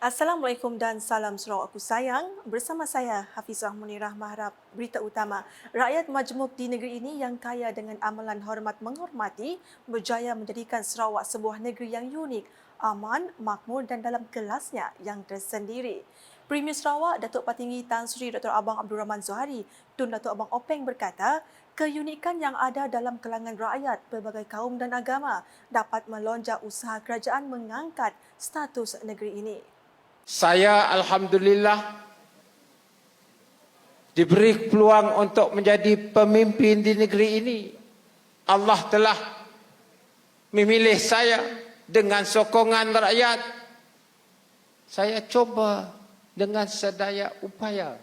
Assalamualaikum dan salam Sarawakku sayang. Bersama saya Hafizah Munirah Maharap. Berita utama, rakyat majmuk di negeri ini yang kaya dengan amalan hormat menghormati berjaya menjadikan Sarawak sebuah negeri yang unik, aman, makmur dan dalam kelasnya yang tersendiri. Premier Sarawak Datuk Patinggi Tan Sri Dr. Abang Abdul Rahman Zohari Tun Datuk Abang Openg berkata, keunikan yang ada dalam kalangan rakyat pelbagai kaum dan agama dapat melonjak usaha kerajaan mengangkat status negeri ini. Saya alhamdulillah diberi peluang untuk menjadi pemimpin di negeri ini. Allah telah memilih saya dengan sokongan rakyat. Saya coba dengan sedaya upaya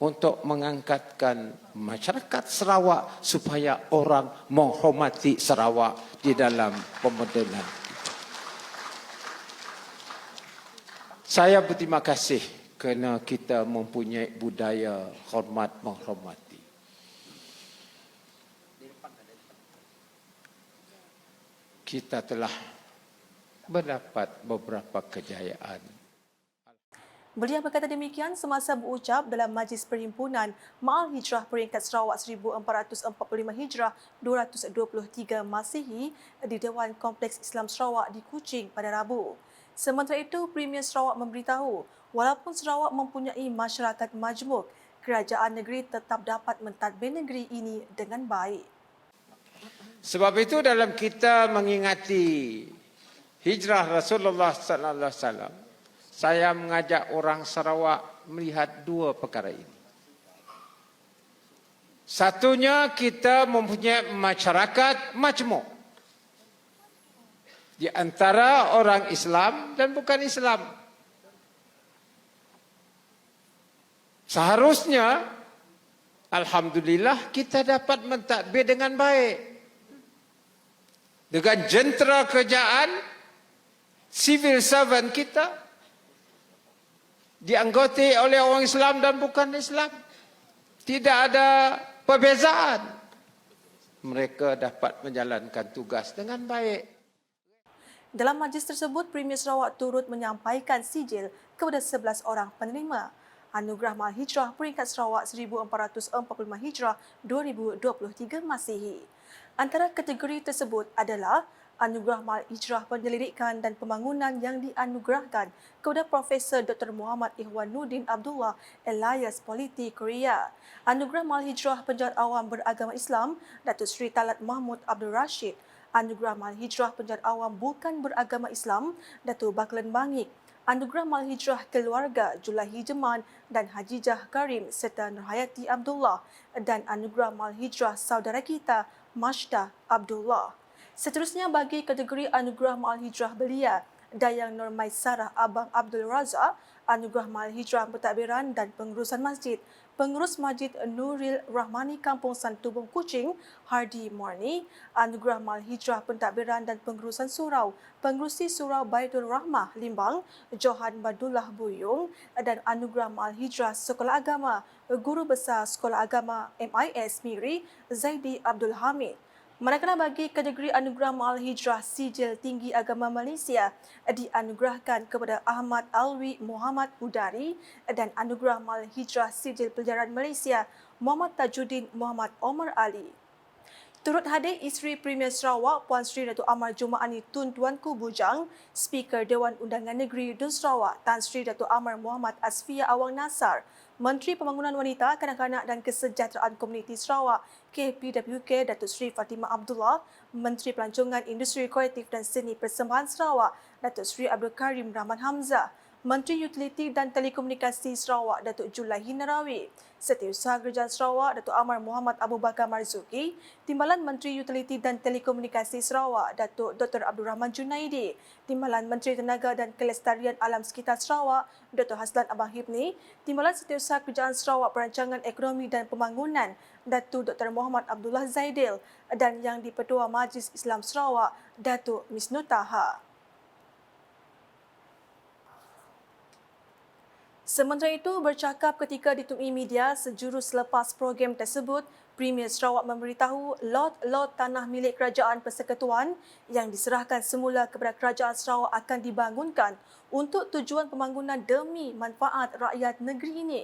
untuk mengangkatkan masyarakat Sarawak supaya orang menghormati Sarawak di dalam pemerintahan. Saya berterima kasih kerana kita mempunyai budaya hormat menghormati. Kita telah mendapat beberapa kejayaan. Beliau berkata demikian semasa berucap dalam Majlis Perhimpunan Ma'al Hijrah Peringkat Sarawak 1445 Hijrah 223 Masihi di Dewan Kompleks Islam Sarawak di Kuching pada Rabu. Sementara itu, Premier Sarawak memberitahu, walaupun Sarawak mempunyai masyarakat majmuk, kerajaan negeri tetap dapat mentadbir negeri ini dengan baik. Sebab itu dalam kita mengingati hijrah Rasulullah sallallahu alaihi wasallam, saya mengajak orang Sarawak melihat dua perkara ini. Satunya, kita mempunyai masyarakat majmuk di antara orang Islam dan bukan Islam. Seharusnya, alhamdulillah, kita dapat mentadbir dengan baik. Dengan jentera kerajaan, civil servant kita dianggoti oleh orang Islam dan bukan Islam. Tidak ada perbezaan. Mereka dapat menjalankan tugas dengan baik. Dalam majlis tersebut, Premier Sarawak turut menyampaikan sijil kepada 11 orang penerima Anugerah Ma'al Hijrah Peringkat Sarawak 1445 Hijrah 2023 Masihi. Antara kategori tersebut adalah Anugerah Ma'al Hijrah Penyelidikan dan Pembangunan yang dianugerahkan kepada Profesor Dr. Muhammad Ihwanuddin Abdullah alias Politi Korea. Anugerah Ma'al Hijrah Penjahat Awam Beragama Islam Datuk Seri Talat Mahmud Abdul Rashid. Anugerah Ma'al Hijrah Penjahat Awam Bukan Beragama Islam Datuk Baklan Bangik. Anugerah Ma'al Hijrah Keluarga Julahi Jeman dan Hajijah Karim serta Nurhayati Abdullah dan Anugerah Ma'al Hijrah Saudara Kita Mashdah Abdullah. Seterusnya bagi kategori Anugerah Ma'al Hijrah Belia, Dayang Nur Maisarah Abang Abdul Razak, Anugerah Ma'al Hijrah Pentadbiran dan Pengurusan Masjid, Pengurus Masjid Nuril Rahmani Kampung Santubong Kuching, Hardi Morni, Anugerah Ma'al Hijrah Pentadbiran dan Pengurusan Surau, Pengerusi Surau Baitul Rahmah Limbang, Johan Badullah Buyung dan Anugerah Ma'al Hijrah Sekolah Agama, Guru Besar Sekolah Agama MIS Miri, Zaidi Abdul Hamid. Manakala bagi kategori Anugerah Ma'al Hijrah Sijil Tinggi Agama Malaysia dianugerahkan kepada Ahmad Alwi Muhammad Udari dan Anugerah Ma'al Hijrah Sijil Pelajaran Malaysia Muhammad Tajuddin Muhammad Omar Ali. Turut hadir Isteri Premier Sarawak Puan Sri Datuk Amar Jumaani Tun Tuanku Bujang, Speaker Dewan Undangan Negeri Dun Sarawak Tan Sri Datuk Amar Muhammad Asfia Awang Nasar, Menteri Pembangunan Wanita, Kanak-kanak dan Kesejahteraan Komuniti Sarawak KPWK Datuk Sri Fatimah Abdullah, Menteri Pelancongan Industri Kreatif dan Seni Persembahan Sarawak Datuk Sri Abdul Karim Rahman Hamzah, Menteri Utiliti dan Telekomunikasi Sarawak Datuk Julaihi Narawi, Setiausaha Kerajaan Sarawak Datuk Amar Muhammad Abu Bakar Marzuki, Timbalan Menteri Utiliti dan Telekomunikasi Sarawak Datuk Dr. Abdul Rahman Junaidi, Timbalan Menteri Tenaga dan Kelestarian Alam Sekitar Sarawak Dr. Haslan Abang Hibni, Timbalan Setiausaha Kerajaan Sarawak Perancangan Ekonomi dan Pembangunan Datuk Dr. Muhammad Abdullah Zaidil dan Yang di-Pertua Majlis Islam Sarawak Datuk Misnu Taha. Sementara itu, bercakap ketika ditemui media sejurus selepas program tersebut, Premier Sarawak memberitahu lot-lot tanah milik Kerajaan Persekutuan yang diserahkan semula kepada Kerajaan Sarawak akan dibangunkan untuk tujuan pembangunan demi manfaat rakyat negeri ini.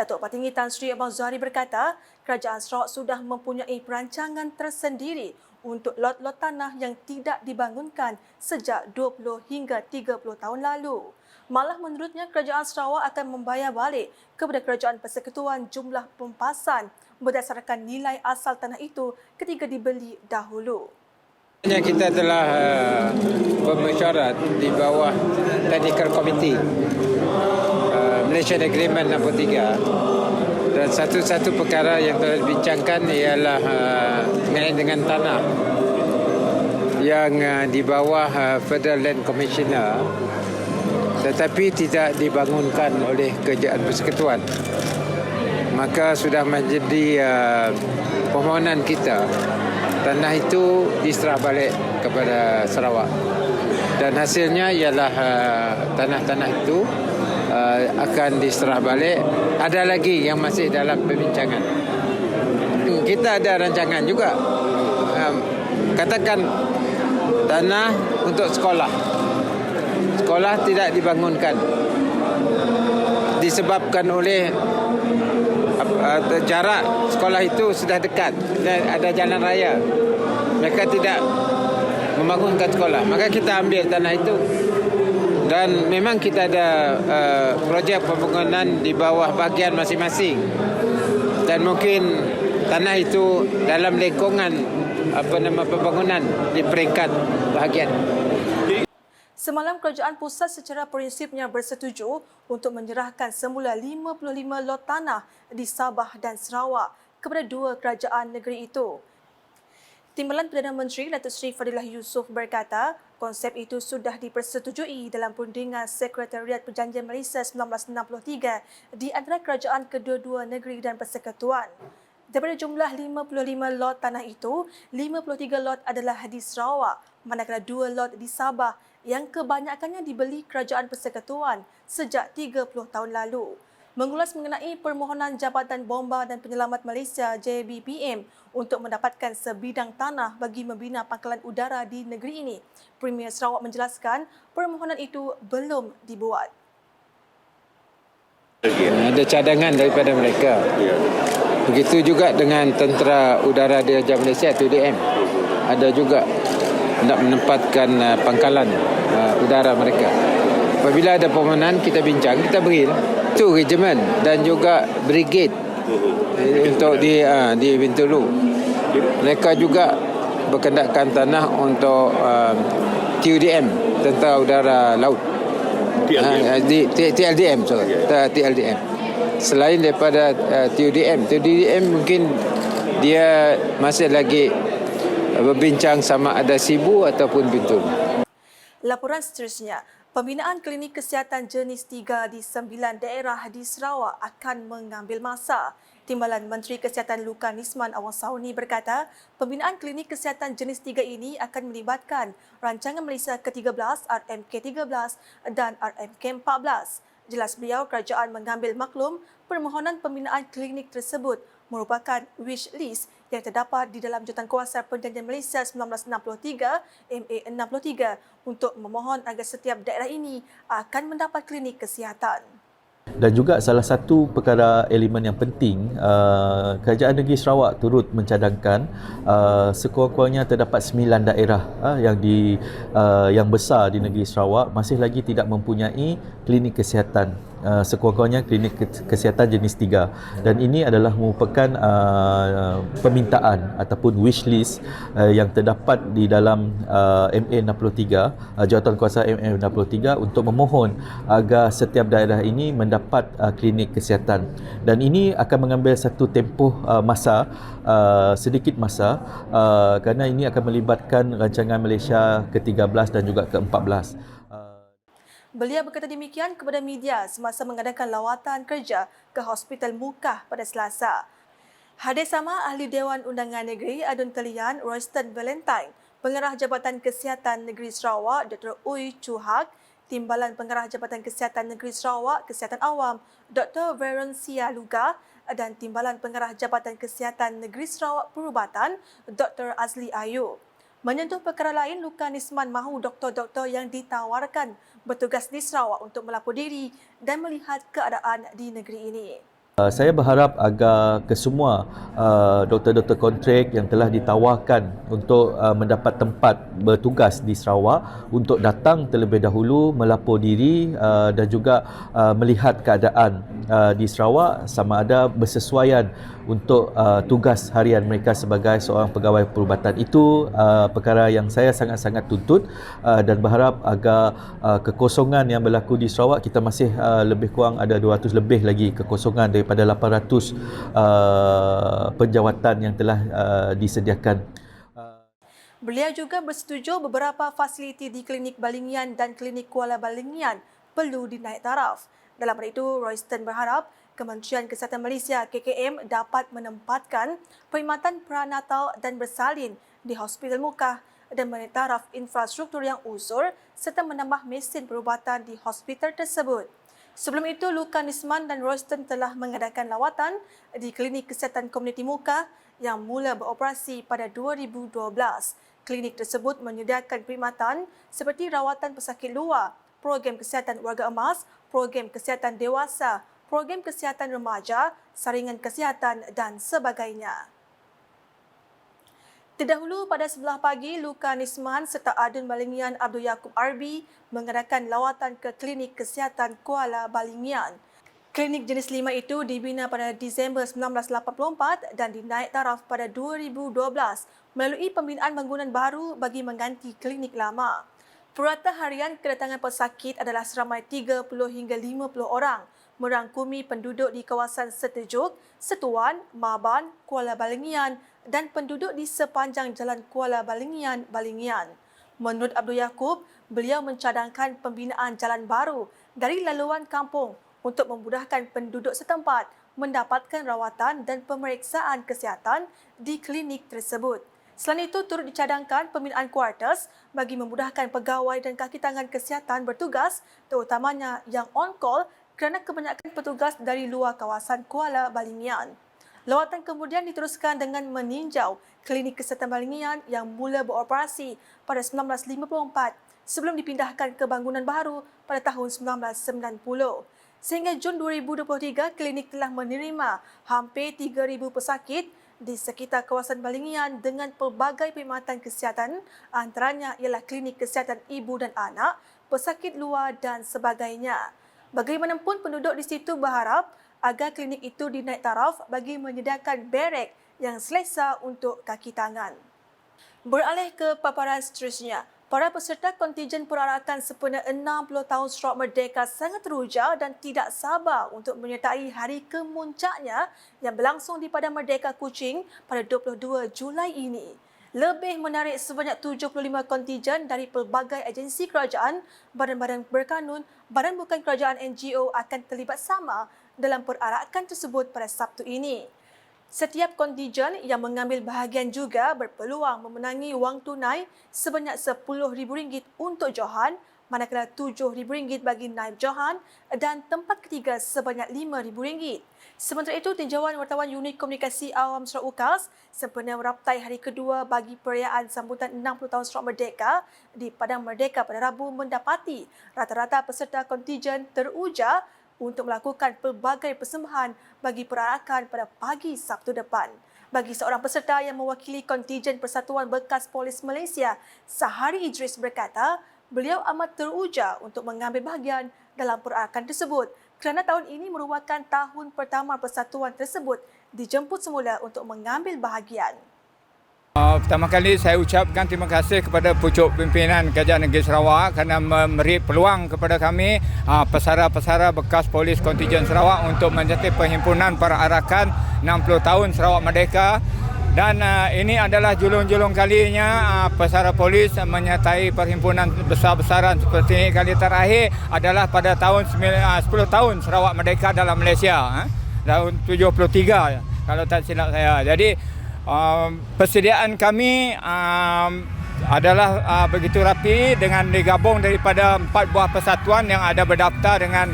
Datuk Patinggi Tan Sri Abang Zuhari berkata, Kerajaan Sarawak sudah mempunyai perancangan tersendiri untuk lot-lot tanah yang tidak dibangunkan sejak 20 hingga 30 tahun lalu. Malah menurutnya, Kerajaan Sarawak akan membayar balik kepada Kerajaan Persekutuan jumlah pempasan berdasarkan nilai asal tanah itu ketika dibeli dahulu. Kita telah bermesyuarat di bawah Technical Committee Malaysian Agreement nombor 3, dan satu-satu perkara yang telah dibincangkan ialah mengenai dengan tanah yang di bawah Federal Land Commissioner tetapi tidak dibangunkan oleh Kerajaan Persekutuan. Maka sudah menjadi permohonan kita tanah itu diserah balik kepada Sarawak, dan hasilnya ialah tanah-tanah itu akan diserah balik. Ada lagi yang masih dalam perbincangan. Kita ada rancangan juga, katakan tanah untuk sekolah tidak dibangunkan disebabkan oleh jarak sekolah itu sudah dekat dan ada jalan raya. Mereka tidak membangunkan sekolah, maka kita ambil tanah itu, dan memang kita ada projek pembangunan di bawah bahagian masing-masing, dan mungkin tanah itu dalam lingkungan pembangunan di peringkat bahagian. Semalam, Kerajaan Pusat secara prinsipnya bersetuju untuk menyerahkan semula 55 lot tanah di Sabah dan Sarawak kepada dua kerajaan negeri itu. Timbalan Perdana Menteri Datuk Seri Fadilah Yusof berkata, konsep itu sudah dipersetujui dalam perundingan Sekretariat Perjanjian Malaysia 1963 di antara kerajaan kedua-dua negeri dan persekutuan. Daripada jumlah 55 lot tanah itu, 53 lot adalah di Sarawak, manakala 2 lot di Sabah yang kebanyakannya dibeli Kerajaan Persekutuan sejak 30 tahun lalu. Mengulas mengenai permohonan Jabatan Bomba dan Penyelamat Malaysia JBPM untuk mendapatkan sebidang tanah bagi membina pangkalan udara di negeri ini, Premier Sarawak menjelaskan permohonan itu belum dibuat. Ada cadangan daripada mereka. Begitu juga dengan Tentera Udara Diraja Malaysia TUDM. Ada juga nak menempatkan pangkalan udara mereka. Apabila ada permohonan, kita bincang, kita beri itu regimen dan juga brigade untuk di Bintulu. Mereka juga berkendakkan tanah untuk TUDM, Tentera Udara Laut. TLDM. TLDM. Selain daripada TUDM mungkin dia masih lagi berbincang sama ada Sibu ataupun Bintulu. Laporan seterusnya, pembinaan klinik kesihatan jenis 3 di 9 daerah di Sarawak akan mengambil masa. Timbalan Menteri Kesihatan Lukan Nisman Awang Sauni berkata, pembinaan klinik kesihatan jenis 3 ini akan melibatkan Rancangan Malaysia ke-13, RMK-13 dan RMK-14. Jelas beliau, kerajaan mengambil maklum permohonan pembinaan klinik tersebut merupakan wish list yang terdapat di dalam Jawatankuasa Perjanjian Malaysia 1963 MA63 untuk memohon agar setiap daerah ini akan mendapat klinik kesihatan. Dan juga salah satu perkara elemen yang penting, Kerajaan Negeri Sarawak turut mencadangkan sekurang-kurangnya terdapat 9 daerah yang besar di negeri Sarawak masih lagi tidak mempunyai klinik kesihatan, sekurang-kurangnya klinik kesihatan jenis 3, dan ini adalah merupakan permintaan ataupun wish list yang terdapat di dalam MA63, Jawatankuasa MA63 untuk memohon agar setiap daerah ini mendapat klinik kesihatan, dan ini akan mengambil satu tempoh masa, sedikit masa, kerana ini akan melibatkan Rancangan Malaysia ke-13 dan juga ke-14. Beliau berkata demikian kepada media semasa mengadakan lawatan kerja ke Hospital Mukah pada Selasa. Hadir sama Ahli Dewan Undangan Negeri Adun Talian Royston Valentine, Pengarah Jabatan Kesihatan Negeri Sarawak Dr. Uy Chu Hak, Timbalan Pengarah Jabatan Kesihatan Negeri Sarawak Kesihatan Awam Dr. Veron Sia Luga dan Timbalan Pengarah Jabatan Kesihatan Negeri Sarawak Perubatan, Dr. Azli Ayub. Menyentuh perkara lain, Luka Nisman mahu doktor-doktor yang ditawarkan bertugas di Sarawak untuk melapor diri dan melihat keadaan di negeri ini. Saya berharap agar kesemua doktor-doktor kontrak yang telah ditawarkan untuk mendapat tempat bertugas di Sarawak untuk datang terlebih dahulu melapor diri dan juga melihat keadaan di Sarawak sama ada bersesuaian untuk tugas harian mereka sebagai seorang pegawai perubatan. Itu perkara yang saya sangat-sangat tuntut dan berharap agar kekosongan yang berlaku di Sarawak, kita masih lebih kurang ada 200 lebih lagi kekosongan daripada 800 penjawatan yang telah disediakan. Beliau juga bersetuju beberapa fasiliti di Klinik Balingian dan Klinik Kuala Balingian perlu dinaik taraf. Dalam hal itu, Royston berharap Kementerian Kesihatan Malaysia KKM dapat menempatkan perkhidmatan pranatal dan bersalin di Hospital Mukah dan menaik taraf infrastruktur yang uzur serta menambah mesin perubatan di hospital tersebut. Sebelum itu, Luka Nisman dan Royston telah mengadakan lawatan di Klinik Kesihatan Komuniti Mukah yang mula beroperasi pada 2012. Klinik tersebut menyediakan perkhidmatan seperti rawatan pesakit luar, program kesihatan warga emas, program kesihatan dewasa, program kesihatan remaja, saringan kesihatan dan sebagainya. Terdahulu pada 11 pagi, Luka Nisman serta Adun Balingian Abdul Yaakob Arbi mengadakan lawatan ke Klinik Kesihatan Kuala Balingian. Klinik jenis 5 itu dibina pada Disember 1984 dan dinaik taraf pada 2012 melalui pembinaan bangunan baru bagi mengganti klinik lama. Purata harian kedatangan pesakit adalah seramai 30 hingga 50 orang, merangkumi penduduk di kawasan Setejuk, Setuan, Maban, Kuala Balingian dan penduduk di sepanjang Jalan Kuala Balingian, Balingian. Menurut Abdul Yaakob, beliau mencadangkan pembinaan jalan baru dari laluan kampung untuk memudahkan penduduk setempat mendapatkan rawatan dan pemeriksaan kesihatan di klinik tersebut. Selain itu, turut dicadangkan pembinaan kuartus bagi memudahkan pegawai dan kaki tangan kesihatan bertugas, terutamanya yang on-call kerana kebanyakan petugas dari luar kawasan Kuala Balingian. Lawatan kemudian diteruskan dengan meninjau Klinik Kesihatan Balingian yang mula beroperasi pada 1954 sebelum dipindahkan ke bangunan baru pada tahun 1990. Sehingga Jun 2023, klinik telah menerima hampir 3,000 pesakit di sekitar kawasan Balingian dengan pelbagai perkhidmatan kesihatan, antaranya ialah klinik kesihatan ibu dan anak, pesakit luar dan sebagainya. Bagaimanapun, penduduk di situ berharap agar klinik itu dinaik taraf bagi menyediakan berek yang selesa untuk kaki tangan. Beralih ke paparan seterusnya. Para peserta kontijen perarakan sempena 60 tahun Sarawak Merdeka sangat teruja dan tidak sabar untuk menyertai hari kemuncaknya yang berlangsung di Padang Merdeka Kuching pada 22 Julai ini. Lebih menarik sebanyak 75 kontijen dari pelbagai agensi kerajaan, badan-badan berkanun, badan bukan kerajaan NGO akan terlibat sama dalam perarakan tersebut pada Sabtu ini. Setiap kontijen yang mengambil bahagian juga berpeluang memenangi wang tunai sebanyak RM10,000 untuk Johan, manakala RM7,000 bagi naib Johan dan tempat ketiga sebanyak RM5,000. Sementara itu, tinjauan wartawan Unit Komunikasi Awam Sarawak UKAS sempena meraptai hari kedua bagi perayaan sambutan 60 tahun Sarawak Merdeka di Padang Merdeka pada Rabu mendapati rata-rata peserta kontijen teruja untuk melakukan pelbagai persembahan bagi perarakan pada pagi Sabtu depan. Bagi seorang peserta yang mewakili kontijen Persatuan Bekas Polis Malaysia, Sahari Idris berkata, beliau amat teruja untuk mengambil bahagian dalam perarakan tersebut kerana tahun ini merupakan tahun pertama persatuan tersebut dijemput semula untuk mengambil bahagian. Pertama kali saya ucapkan terima kasih kepada pucuk pimpinan Kerajaan Negeri Sarawak kerana memberi peluang kepada kami pesara-pesara bekas polis kontijen Sarawak untuk menyertai perhimpunan perarakan 60 tahun Sarawak Merdeka. Dan ini adalah julung-julung kalinya pesara polis menyertai perhimpunan besar-besaran seperti ini. Kali terakhir adalah pada tahun 10 tahun Sarawak Merdeka dalam Malaysia. Tahun 73 kalau tak silap saya. Jadi persediaan kami adalah begitu rapi dengan digabung daripada 4 buah persatuan yang ada berdaftar dengan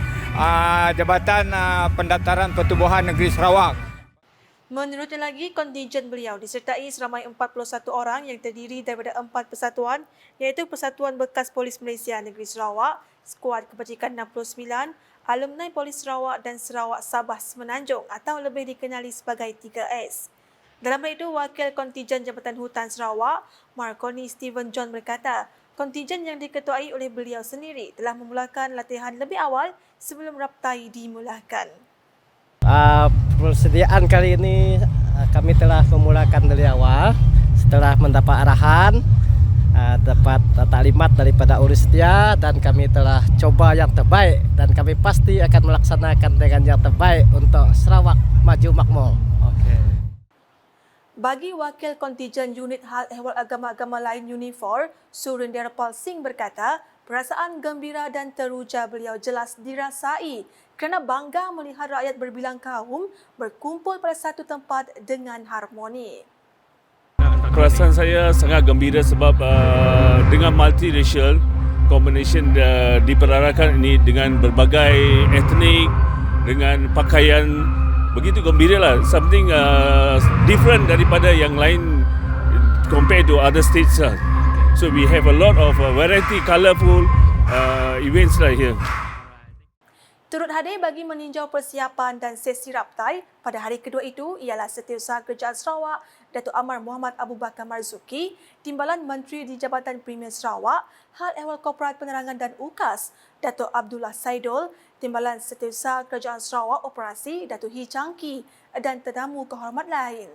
Jabatan Pendaftaran Pertubuhan Negeri Sarawak. Menurutnya lagi, kontingen beliau disertai seramai 41 orang yang terdiri daripada 4 persatuan iaitu Persatuan Bekas Polis Malaysia Negeri Sarawak, Skuad Kebajikan 69, Alumni Polis Sarawak dan Sarawak Sabah Semenanjung atau lebih dikenali sebagai 3S. Dalam hal itu, Wakil Kontingen Jabatan Hutan Sarawak, Marconi Stephen John berkata, kontingen yang diketuai oleh beliau sendiri telah memulakan latihan lebih awal sebelum raptai dimulakan. Persediaan kali ini kami telah memulakan dari awal setelah mendapat arahan, dapat taklimat daripada Urus Setia dan kami telah coba yang terbaik dan kami pasti akan melaksanakan dengan yang terbaik untuk Sarawak Maju Makmur. Bagi Wakil Kontingen Unit Hal Ehwal Agama-Agama Lain Unifor, Surenderpal Singh berkata, perasaan gembira dan teruja beliau jelas dirasai kerana bangga melihat rakyat berbilang kaum berkumpul pada satu tempat dengan harmoni. Perasaan saya sangat gembira sebab dengan multiracial combination diperarakan ini dengan berbagai etnik, dengan pakaian begitu gembira lah, something different daripada yang lain compared to other states lah. So we have a lot of variety, colourful events lah here. Turut hadir bagi meninjau persiapan dan sesi raptai pada hari kedua itu ialah Setiausaha Kerajaan Sarawak, Datuk Amar Muhammad Abu Bakar Marzuki, Timbalan Menteri di Jabatan Premier Sarawak, Hal Ehwal Korporat Penerangan dan UKAS, Datuk Abdullah Saidul, Timbalan Setiausaha Kerajaan Sarawak Operasi, Datuk Hee Chang Kee dan tetamu kehormat lain.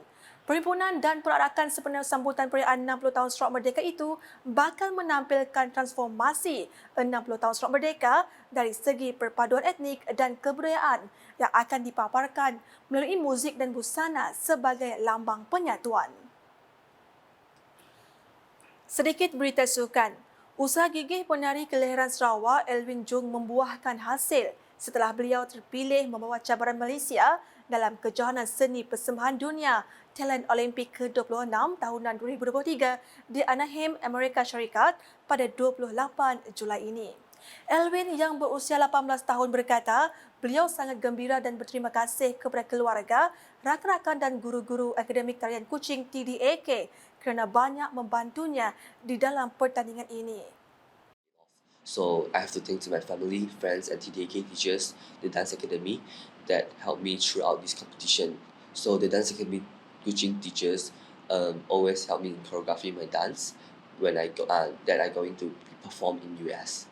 Perhimpunan dan perarakan sepenuh sambutan perayaan 60 tahun Sarawak Merdeka itu bakal menampilkan transformasi 60 tahun Sarawak Merdeka dari segi perpaduan etnik dan kebudayaan yang akan dipaparkan melalui muzik dan busana sebagai lambang penyatuan. Sedikit berita sukan. Usaha gigih penari kelahiran Sarawak, Elwin Jung membuahkan hasil setelah beliau terpilih membawa cabaran Malaysia dalam kejohanan seni persembahan dunia Talent Olimpik ke-26 tahunan 2023 di Anaheim, Amerika Syarikat pada 28 Julai ini. Elwin yang berusia 18 tahun berkata, beliau sangat gembira dan berterima kasih kepada keluarga, rakan-rakan dan guru-guru Akademik Tarian Kuching TDAK kerana banyak membantunya di dalam pertandingan ini. So I have to thank to my family, friends and TDAK teachers, the Dance Academy that helped me throughout this competition. So the Dance Academy coaching teachers always help me in choreography my dance when I going to perform in US.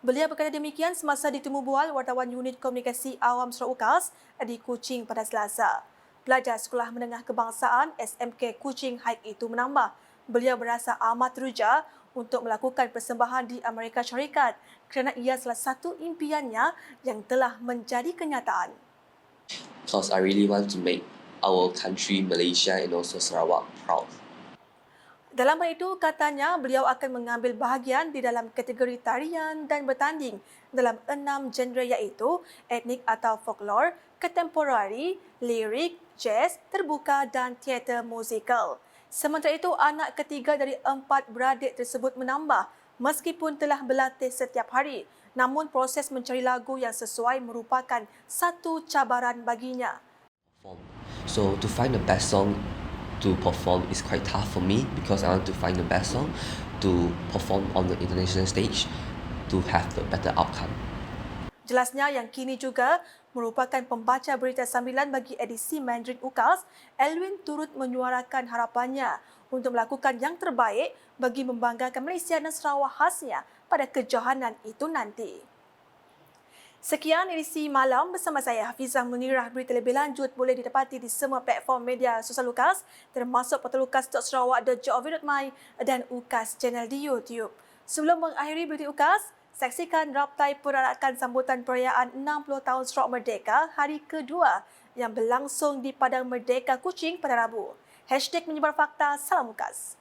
Beliau berkata demikian semasa ditemu bual wartawan unit komunikasi awam Sarawak UKAS di Kuching pada Selasa. Pelajar Sekolah Menengah Kebangsaan SMK Kuching Haik itu menambah, beliau berasa amat teruja untuk melakukan persembahan di Amerika Syarikat kerana ia salah satu impiannya yang telah menjadi kenyataan. Because I really want to make our country, Malaysia and also Sarawak proud. Dalam hal itu, katanya beliau akan mengambil bahagian di dalam kategori tarian dan bertanding dalam 6 genre iaitu etnik atau folklore, kontemporari, lirik, jazz, terbuka dan teater musikal. Sementara itu, anak ketiga dari 4 beradik tersebut menambah meskipun telah berlatih setiap hari, namun proses mencari lagu yang sesuai merupakan satu cabaran baginya. So to find the best song to perform is quite tough for me because I want to find the best song to perform on the international stage to have the better outcome. Jelasnya yang kini juga merupakan pembaca berita sambilan bagi edisi Mandarin UKAS, Elwin turut menyuarakan harapannya untuk melakukan yang terbaik bagi membanggakan Malaysia dan Sarawak khasnya pada kejohanan itu nanti. Sekian edisi malam bersama saya Hafizah Munirah. Berita lebih lanjut boleh didapati di semua platform media sosial UKAS termasuk portal ukas.sarawak.gov.my dan UKAS channel di YouTube. Sebelum mengakhiri berita UKAS, saksikan raptai perarakan sambutan perayaan 60 tahun Sarawak Merdeka hari kedua yang berlangsung di Padang Merdeka Kuching pada Rabu. #menyebar fakta, salam UKAS.